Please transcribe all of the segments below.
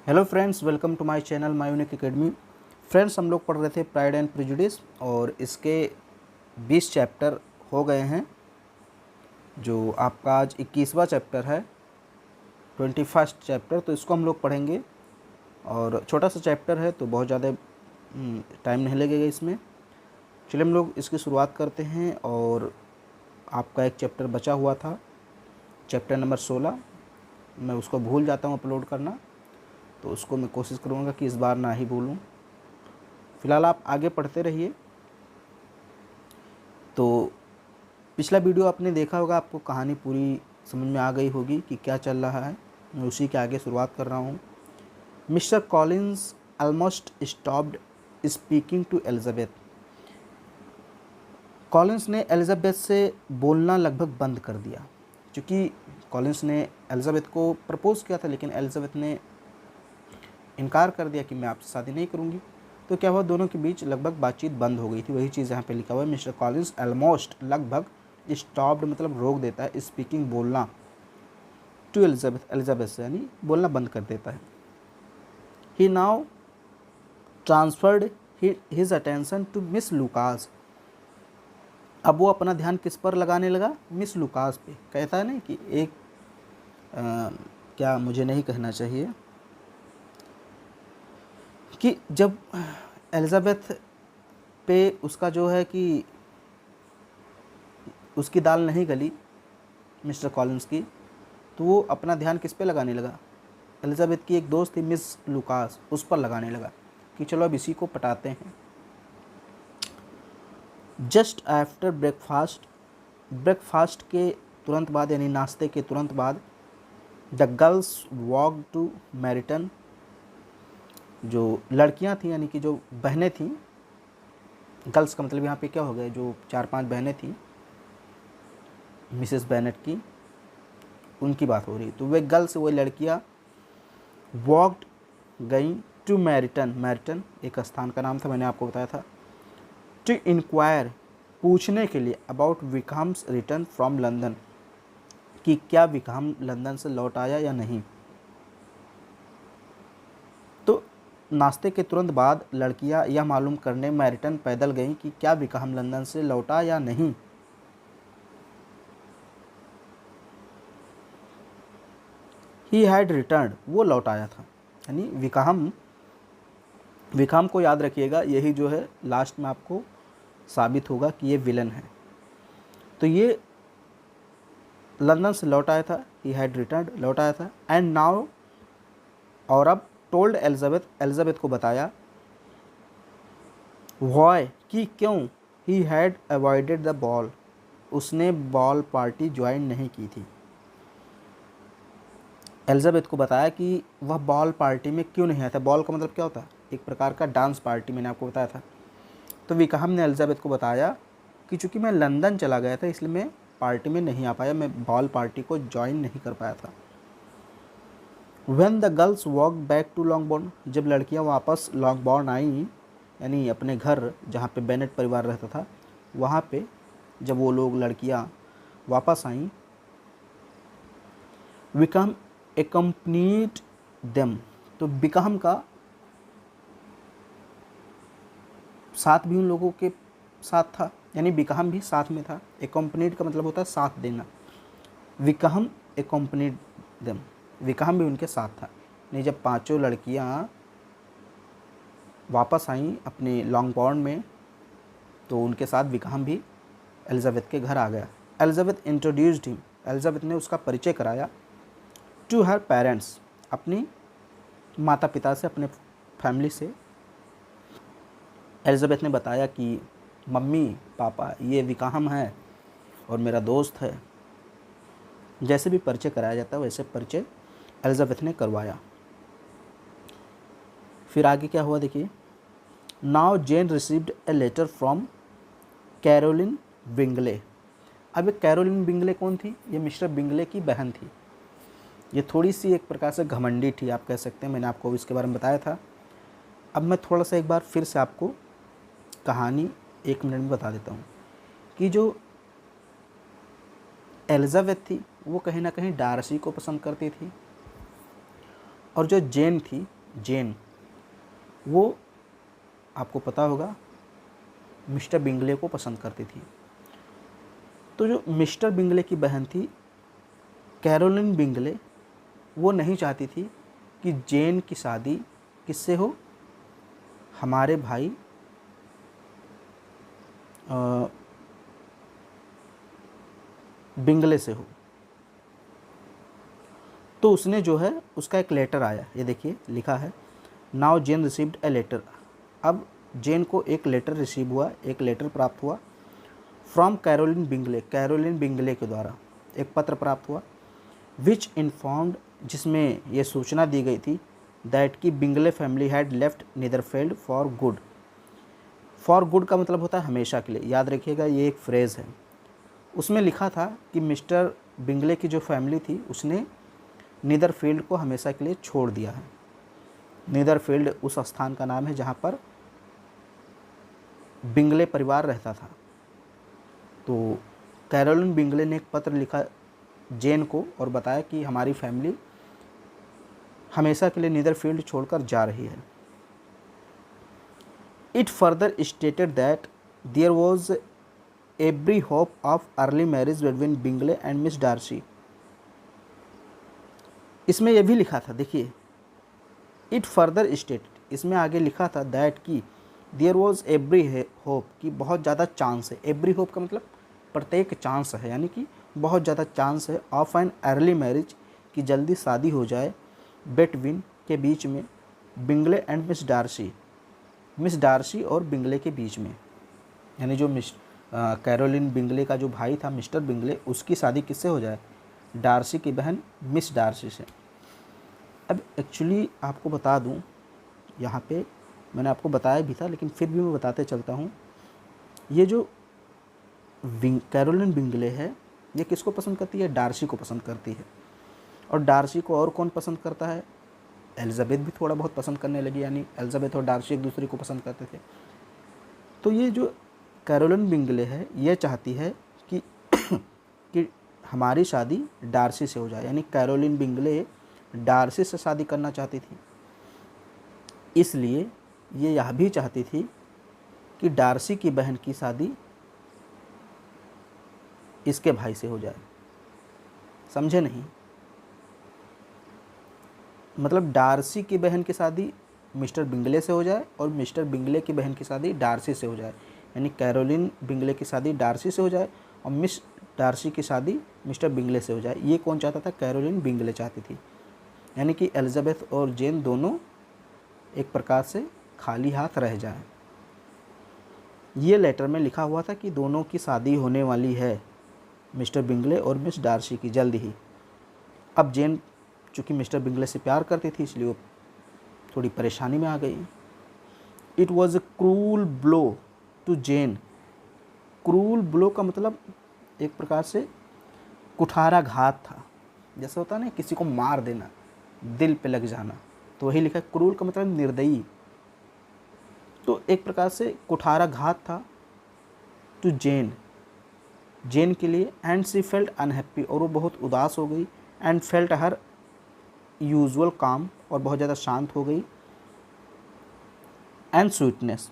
Hello friends, welcome to my channel my unique academy. Friends, हम लोग पढ़ रहे थे प्राइड एंड प्रेजुडिस और इसके 20 चैप्टर हो गए हैं। जो आपका आज 21वां चैप्टर है, 21st चैप्टर, तो इसको हम लोग पढ़ेंगे। और छोटा सा चैप्टर है तो बहुत ज़्यादा टाइम नहीं लगेगा इसमें। चलिए हम लोग इसकी शुरुआत करते हैं। और आपका एक चैप्टर बचा हुआ था, चैप्टर नंबर 16। मैं उसको भूल जाता हूँ अपलोड करना, तो उसको मैं कोशिश करूँगा कि इस बार ना ही भूलूँ। फ़िलहाल आप आगे पढ़ते रहिए। तो पिछला वीडियो आपने देखा होगा, आपको कहानी पूरी समझ में आ गई होगी कि क्या चल रहा है। मैं उसी के आगे शुरुआत कर रहा हूँ। Mr Collins almost stopped speaking to Elizabeth. Collins ने एलिजाबेथ से बोलना लगभग बंद कर दिया, क्योंकि कॉलिंस ने एलिजाबेथ को प्रपोज़ किया था, लेकिन एलिजाबेथ ने इनकार कर दिया कि मैं आपसे शादी नहीं करूँगी। तो क्या हुआ, दोनों के बीच लगभग बातचीत बंद हो गई थी। वही चीज़ यहाँ पे लिखा हुआ है, मिस्टर कॉलिंस ऑलमोस्ट लगभग, स्टॉप्ड मतलब रोक देता है, स्पीकिंग बोलना, टू एलिजाबेथ एलिजाबेथ से यानी बोलना बंद कर देता है। He now transferred his attention to miss Lucas. अब वो अपना ध्यान किस पर लगाने लगा? मिस लुकास पे। कहता है ना कि एक क्या मुझे नहीं कहना चाहिए कि जब एलिजाबेथ पे उसका जो है कि उसकी दाल नहीं गली मिस्टर कॉलिंस की, तो वो अपना ध्यान किस पे लगाने लगा? एलिजाबेथ की एक दोस्त थी मिस लुकास, उस पर लगाने लगा कि चलो अब इसी को पटाते हैं। जस्ट आफ्टर ब्रेकफास्ट, ब्रेकफास्ट के तुरंत बाद यानी नाश्ते के तुरंत बाद, द गर्ल्स वॉक टू मैरिटन। जो लड़कियां थीं यानी कि जो बहनें थीं, गर्ल्स का मतलब यहाँ पे क्या हो गया, जो 4-5 बहनें थीं मिसेस बेनेट की, उनकी बात हो रही। तो वे गर्ल्स, वो लड़कियाँ वॉकड गई टू मैरिटन। मैरिटन एक स्थान का नाम था, मैंने आपको बताया था। टू इंक्वायर, पूछने के लिए, अबाउट विकहम्स रिटर्न फ्रॉम लंदन, कि क्या विकहम लंदन से लौट आया या नहीं। तो नाश्ते के तुरंत बाद लड़कियां यह मालूम करने मैरिटन पैदल गईं कि क्या विकहम लंदन से लौटा या नहीं। ही हैड रिटर्न, वो लौट आया था। यानी विकहम को याद रखिएगा, यही जो है लास्ट में आपको साबित होगा कि ये विलन है। तो ये लंदन से लौट आया था, ही हैड रिटर्न, लौट आया था। एंड नाउ, और अब टोल्ड एलिजाबेथ, एलिजाबेथ को बताया, व्हाई, कि क्यों, he had avoided the ball, उसने बॉल पार्टी ज्वाइन नहीं की थी। एलिजाबेथ को बताया कि वह बॉल पार्टी में क्यों नहीं आया था। बॉल का मतलब क्या होता है? एक प्रकार का डांस पार्टी, मैंने आपको बताया था। तो विकहम ने एलिजाबेथ को बताया कि चूँकि मैं लंदन चला गया था, इसलिए मैं पार्टी में नहीं आ पाया, मैं बॉल पार्टी को ज्वाइन नहीं कर पाया था। When the girls walk back to Longbourn, जब लड़कियां वापस लॉन्गबोर्न आई, यानी अपने घर जहाँ पे बेनेट परिवार रहता था, वहाँ पे जब वो लोग लड़कियां वापस आईं, विकहम एकम्पनीड देम, तो विकहम का साथ भी उन लोगों के साथ था, यानी विकहम भी साथ में था। एकम्पनीड का मतलब होता है साथ देना। विकहम एकम्पनीड देम, विकहम भी उनके साथ था। नहीं, जब पांचों लड़कियां वापस आईं अपने लॉन्गबोर्न में, तो उनके साथ विकहम भी एलिजाबेथ के घर आ गया। एलिजाबेथ इंट्रोड्यूस्ड हिम, एलिजाबेथ ने उसका परिचय कराया, टू हर पेरेंट्स, अपनी माता पिता से, अपने फैमिली से। एलिजाबेथ ने बताया कि मम्मी पापा, ये विकहम है और मेरा दोस्त है। जैसे भी परिचय कराया जाता है वैसे परिचय एलिजाबेथ ने करवाया। फिर आगे क्या हुआ देखिए। Now Jane received a letter from Caroline Bingley. अब ये कैरोलिन बिंगले कौन थी? ये मिस्टर बिंगले की बहन थी। ये थोड़ी सी एक प्रकार से घमंडी थी, आप कह सकते हैं। मैंने आपको इसके बारे में बताया था। अब मैं थोड़ा सा एक बार फिर से आपको कहानी 1 मिनट में बता देता हूँ कि जो एलिजाबेथ थी वो कहीं ना कहीं डार्सी को पसंद करती थी, और जो जेन थी जेन, वो आपको पता होगा मिस्टर बिंगले को पसंद करती थी। तो जो मिस्टर बिंगले की बहन थी कैरोलिन बिंगले, वो नहीं चाहती थी कि जेन की शादी किससे हो, हमारे भाई बिंगले से हो। तो उसने जो है उसका एक लेटर आया, ये देखिए लिखा है, now Jane received a letter. अब जेन को एक लेटर रिसीव हुआ, एक लेटर प्राप्त हुआ from Caroline Bingley, Caroline Bingley के द्वारा एक पत्र प्राप्त हुआ, विच इन्फॉर्म्ड, जिसमें यह सूचना दी गई थी दैट की Bingley family had left Netherfield for good. For good का मतलब होता है हमेशा के लिए, याद रखिएगा ये एक फ्रेज़ है। उसमें लिखा था कि मिस्टर बिंगले की जो फैमिली थी उसने नीदरफील्ड को हमेशा के लिए छोड़ दिया है। नीदरफील्ड उस स्थान का नाम है जहाँ पर बिंगले परिवार रहता था। तो कैरोलिन बिंगले ने एक पत्र लिखा जेन को और बताया कि हमारी फैमिली हमेशा के लिए नीदरफील्ड छोड़कर जा रही है। It further stated that there was every hope of early marriage between Bingley and Miss Darcy. इसमें यह भी लिखा था, देखिए, इट फर्दर स्टेटेड, इसमें आगे लिखा था दैट की देयर वॉज एवरी होप, कि बहुत ज़्यादा चांस है। एवरी होप का मतलब प्रत्येक चांस है, यानी कि बहुत ज़्यादा चांस है ऑफ एन अर्ली मैरिज, कि जल्दी शादी हो जाए बिटवीन के बीच में, Bingley and Miss Darcy, Miss Darcy और बिंगले के बीच में। यानी जो कैरोलिन बिंगले का जो भाई था मिस्टर बिंगले, उसकी शादी किससे हो जाए, डार्सी की बहन मिस डार्सी से। अब एक्चुअली आपको बता दूं, यहाँ पे मैंने आपको बताया भी था लेकिन फिर भी मैं बताते चलता हूँ, ये जो कैरोलिन बिंगले है ये किसको पसंद करती है, डार्सी को पसंद करती है। और डार्सी को और कौन पसंद करता है, एलिजाबेथ भी थोड़ा बहुत पसंद करने लगी, यानी एलिजाबेथ और डार्सी एक दूसरे को पसंद करते थे। तो ये जो कैरोलिन बिंगले है ये चाहती है कि कि हमारी शादी डार्सी से हो जाए, यानी कैरोलिन बिंगले डार्सी से शादी करना चाहती थी। इसलिए ये यह भी चाहती थी कि डार्सी की बहन की शादी इसके भाई से हो जाए। समझे नहीं, मतलब डार्सी की बहन की शादी मिस्टर बिंगले से हो जाए और मिस्टर बिंगले की बहन की शादी डार्सी से हो जाए, यानी कैरोलिन बिंगले की शादी डार्सी से हो जाए और मिस डार्सी की शादी मिस्टर बिंगले से हो जाए। ये कौन चाहता था, कैरोलिन बिंगले चाहती थी। यानी कि एलिजाबेथ और जेन दोनों एक प्रकार से खाली हाथ रह जाएं। ये लेटर में लिखा हुआ था कि दोनों की शादी होने वाली है, मिस्टर बिंगले और मिस डार्सी की, जल्द ही। अब जेन चूँकि मिस्टर बिंगले से प्यार करती थी इसलिए वो थोड़ी परेशानी में आ गई। It was a cruel blow to Jane. Cruel blow का मतलब एक प्रकार से कुठाराघात था, जैसे होता है ना किसी को मार देना, दिल पे लग जाना, तो वही लिखा है। क्रूल का मतलब निर्दयी, तो एक प्रकार से कुठाराघात था टू जेन, जेन के लिए। एंड शी फेल्ट अनहैप्पी, और वो बहुत उदास हो गई। एंड फेल्ट हर यूजुअल काम, और बहुत ज़्यादा शांत हो गई। एंड स्वीटनेस,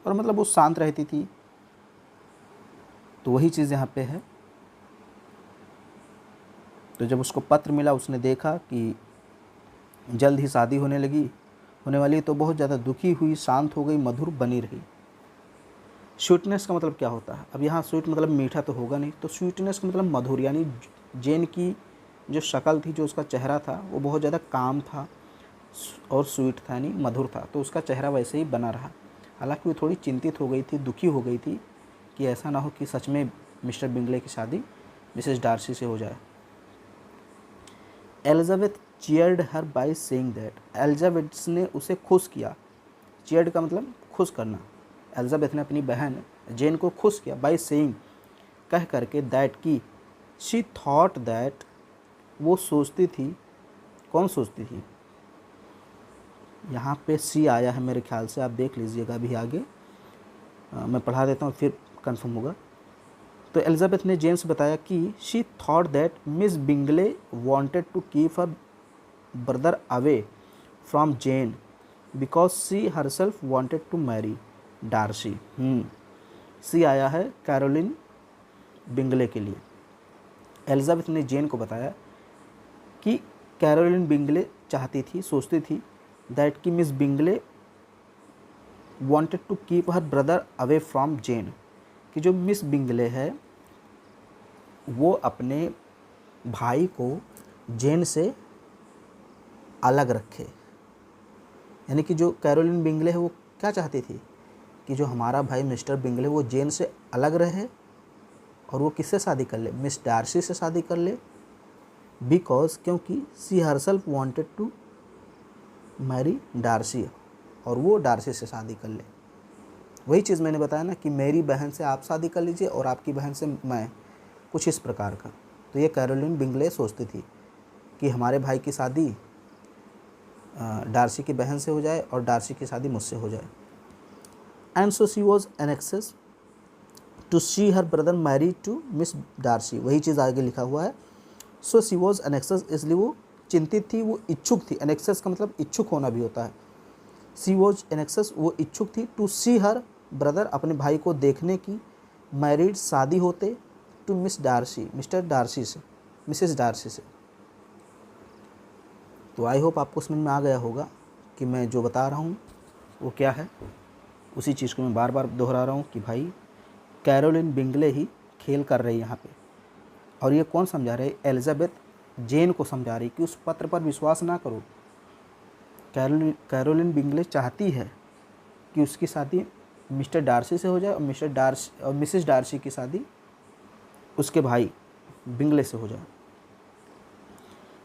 और मतलब वो शांत रहती थी, तो वही चीज़ यहाँ पे है। तो जब उसको पत्र मिला, उसने देखा कि जल्द ही शादी होने वाली, तो बहुत ज़्यादा दुखी हुई, शांत हो गई, मधुर बनी रही। स्वीटनेस का मतलब क्या होता है, अब यहाँ स्वीट मतलब मीठा तो होगा नहीं, तो स्वीटनेस का मतलब मधुर, यानी जेन की जो शक्ल थी, जो उसका चेहरा था, वो बहुत ज़्यादा काम था और स्वीट था, यानी मधुर था, तो उसका चेहरा वैसे ही बना रहा। हालांकि वो थोड़ी चिंतित हो गई थी, दुखी हो गई थी कि ऐसा ना हो कि सच में मिस्टर बिंगले की शादी मिसेस डार्सी से हो जाए। Elizabeth cheered her by saying that, Elizabeth ने उसे खुश किया। चीयर्ड का मतलब खुश करना। एलिजाबेथ ने अपनी बहन जेन को खुश किया बाय सेइंग, कह करके, दैट की, शी थॉट दैट, वो सोचती थी। कौन सोचती थी, यहाँ पे सी आया है मेरे ख्याल से, आप देख लीजिएगा अभी आगे, मैं पढ़ा देता हूँ फिर कंफर्म होगा। तो एलिजाबेथ ने जेन से बताया कि she thought that miss Bingley wanted to keep her brother away from Jane because she herself wanted to marry Darcy. She आया है कैरोलिन बिंगले के लिए। एलिजाबेथ ने जेन को बताया कि कैरोलिन बिंगले चाहती थी, सोचती थी दैट कि miss Bingley wanted to keep her brother away from Jane, कि जो मिस बिंगले है वो अपने भाई को जेन से अलग रखे। यानी कि जो कैरोलिन बिंगले है वो क्या चाहती थी कि जो हमारा भाई मिस्टर बिंगले वो जेन से अलग रहे और वो किससे शादी कर ले, मिस डार्सी से शादी कर ले। बिकॉज क्योंकि she herself wanted to marry Darcy, और वो डार्सी से शादी कर ले। वही चीज़ मैंने बताया ना कि मेरी बहन से आप शादी कर लीजिए और आपकी बहन से मैं, कुछ इस प्रकार का। तो ये कैरोलिन बिंगले सोचती थी कि हमारे भाई की शादी डार्सी की बहन से हो जाए और डार्सी की शादी मुझसे हो जाए। And so she was anxious to see her brother marry to miss Darcy. वही चीज़ आगे लिखा हुआ है। सो शी वॉज एनेक्सेस, इसलिए वो चिंतित थी, वो इच्छुक थी। एनेक्सेस का मतलब इच्छुक होना भी होता है। सी वॉज एनेक्सेस, वो इच्छुक थी, टू सी हर ब्रदर, अपने भाई को देखने की, मैरिड, शादी होते, to miss Darcy, Mr Darcy से, मिसेस डार्सी से। तो आई होप आपको समझ में आ गया होगा कि मैं जो बता रहा हूँ वो क्या है। उसी चीज़ को मैं बार बार दोहरा रहा हूँ कि भाई कैरोलिन बिंगले ही खेल कर रही है यहाँ पे। और ये कौन समझा रहे? एलिजाबेथ जेन को समझा रही कि उस पत्र पर विश्वास ना करो। कैरोलिन बिंगले चाहती है कि उसकी शादी मिस्टर डार्सी से हो जाए और मिसेस डार्सी की शादी उसके भाई बिंगले से हो जाए।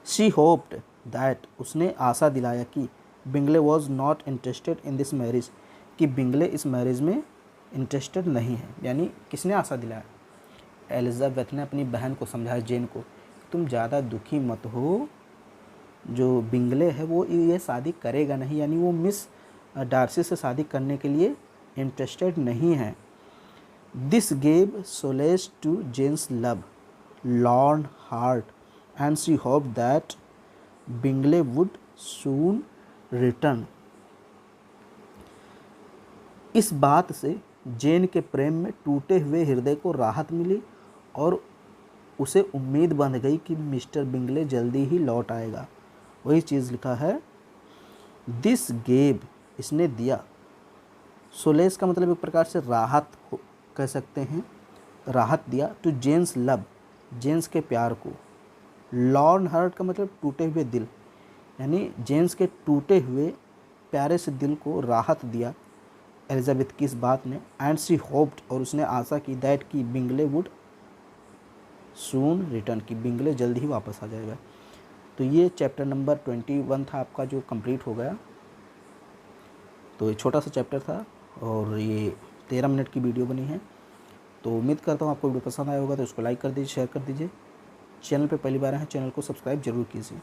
शी होप्ड दैट, उसने आशा दिलाया कि Bingley was not interested in this marriage, कि बिंगले इस मैरिज में इंटरेस्टेड नहीं है। यानी किसने आशा दिलाया? एलिजाबेथ ने अपनी बहन को समझाया, जेन को, तुम ज़्यादा दुखी मत हो, जो बिंगले है वो ये शादी करेगा नहीं, यानी वो मिस डार्सी से शादी करने के लिए इंटरेस्टेड नहीं है। This gave solace to Jane's lovelorn heart and she hope that Bingley would soon return. इस बात से जेन के प्रेम में टूटे हुए हृदय को राहत मिली और उसे उम्मीद बंध गई कि मिस्टर बिंगले जल्दी ही लौट आएगा। वही चीज़ लिखा है, दिस गेव, इसने दिया, सोलेस का मतलब एक प्रकार से राहत कह सकते हैं, राहत दिया, टू जेन्स लव, जेन्स के प्यार को, लॉर्न हार्ट का मतलब टूटे हुए दिल, यानी जेन्स के टूटे हुए प्यारे से दिल को राहत दिया एलिजाबेथ की इस बात ने। एंड शी होप्ड, और उसने आशा की, दैट कि बिंगले वुड सून रिटर्न, कि बिंगले जल्द ही वापस आ जाएगा। तो ये चैप्टर नंबर 21 था आपका, जो कंप्लीट हो गया। तो ये छोटा सा चैप्टर था और ये 13 मिनट की वीडियो बनी है। तो उम्मीद करता हूँ आपको वीडियो पसंद आया होगा। तो इसको लाइक कर दीजिए, शेयर कर दीजिए। चैनल पे पहली बार हैं, चैनल को सब्सक्राइब जरूर कीजिए।